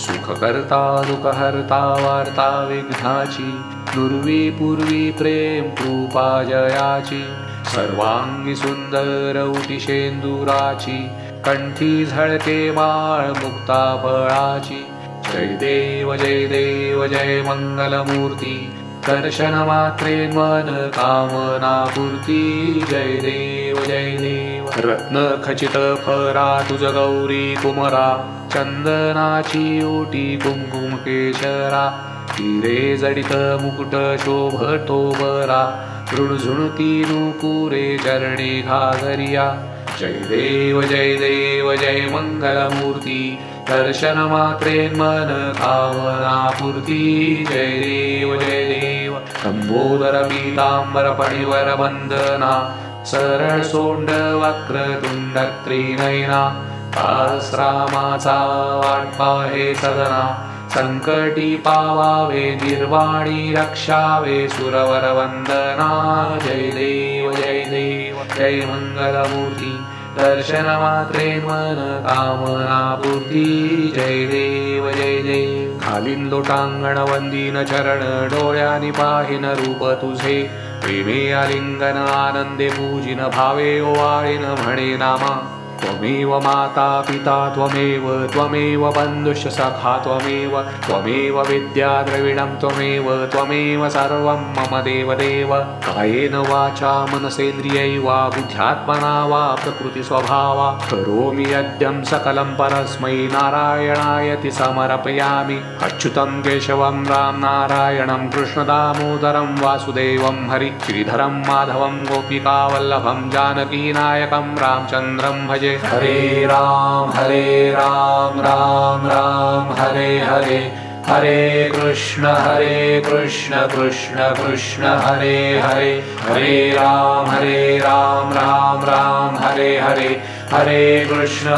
सुखकर्ता दुःखहर्ता वार्ता विघ्नाची दुर्वी पूर्वी प्रेम कृपा जयाची सर्वांगी सुंदर उटिशेंदुराची कंठी झळके माळ मुक्ता फळाची जय देव जय मंगलमूर्ती दर्शन मात्रे मन कामना पूर्ती जय देव रत्न खचित फरा तुझ गौरी कुमरा चंदनाची ओटी कुंकुम केशरा हिरे जडित मुकुट शोभतो बरा झुणझुणती नुपुरे चरणी घागरिया जय देव जय मंगलमूर्ती दर्शन मात्रे मन कामना पूर्ती जय देव लंबोदर पीतांबर पणिवर वंदना सरळ सोंड वक्रतुंड त्रिनयना सहस्रामाचा वाटपा हे सदना संकटी पावावे निर्वाणी रक्षावे सुरवर वंदना जय देव जय मंगलमूर्ती दर्शन मात्रे मन कामना पूर्ती जय देव खालीन लोटांगण वंदीन चरण डोळ्यानी पाहिन रूप तुझे प्रेमे आलिंगन आनंदे पूजिन भावे ओवाळीन म्हणे नामा त्वमेव माता पिता त्वमेव बंधुश्च सखा त्वमेव विद्या द्रविणं त्वमेव सर्वं मम देव कायेन वाचा मनसेन्द्रियैर्वा बुद्ध्यात्मना वा प्रकृति स्वभावा करोमि यद्यं सकलं परस्मै नारायणायति समर्पयामि अच्युतं केशवं राम नारायणं कृष्णदामोदरं वासुदेवं हरि श्रीधरं माधवं गोपिकावल्लभं जानकीनायकं रामचन्द्रं भजे हरे राम राम राम हरे हरे हरे कृष्ण कृष्ण कृष्ण हरे हरे हरे राम राम राम हरे हरे हरे कृष्ण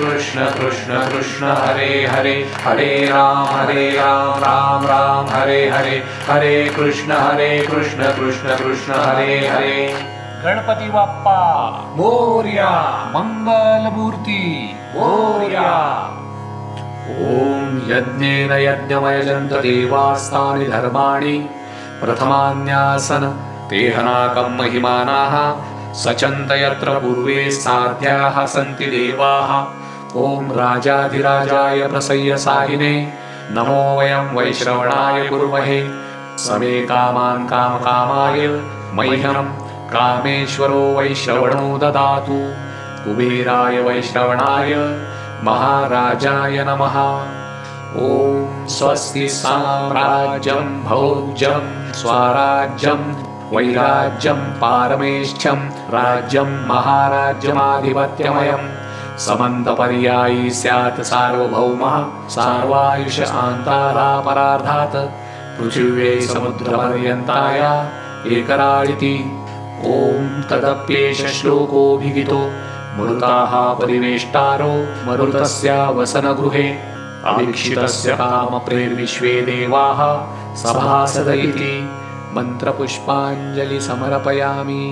कृष्ण कृष्ण हरे हरे हरे राम राम हरे हरे हरे कृष्ण कृष्ण हरे हरे गणपती बाप्पा मोरया मंगलमूर्ती मोरया ओम यज्ञेन यज्ञमयजन्त देवास्तानि धर्माणि प्रथमान्यासन तेहनाकं महिमानाः सचन्त यत्र पूर्वे साध्याः सन्ति देवाः ओम राजाधिराजाय प्रसय्य साहिने नमो वयं वैश्रवणाय कुर्महे समे कामान् कामकामाय मह्यं कामेश्वरो वैश्रवणो ददातु कुबेराय वैश्रवणाय महाराजाय नमः ओम स्वस्ति साम्राज्यं भोज्यं स्वराज्यं वैराज्यं पारमेष्ठ्यं राज्यं महाराज्यमाधिपत्यमयं समन्तपर्यायी स्यात् सार्वभौमः सार्वायुष आन्तारापरार्धात् पृथिव्यै समुद्रपर्यन्ताया एकराळिति ओम तदप्येष श्लोकोऽभिहितो मरुताः परिवेष्टारो मरुतस्य वसनगृहे अवीक्षितस्य कामप्रेर्विश्वे देवाः सभासद इति मन्त्रपुष्पाञ्जलि समर्पयामि।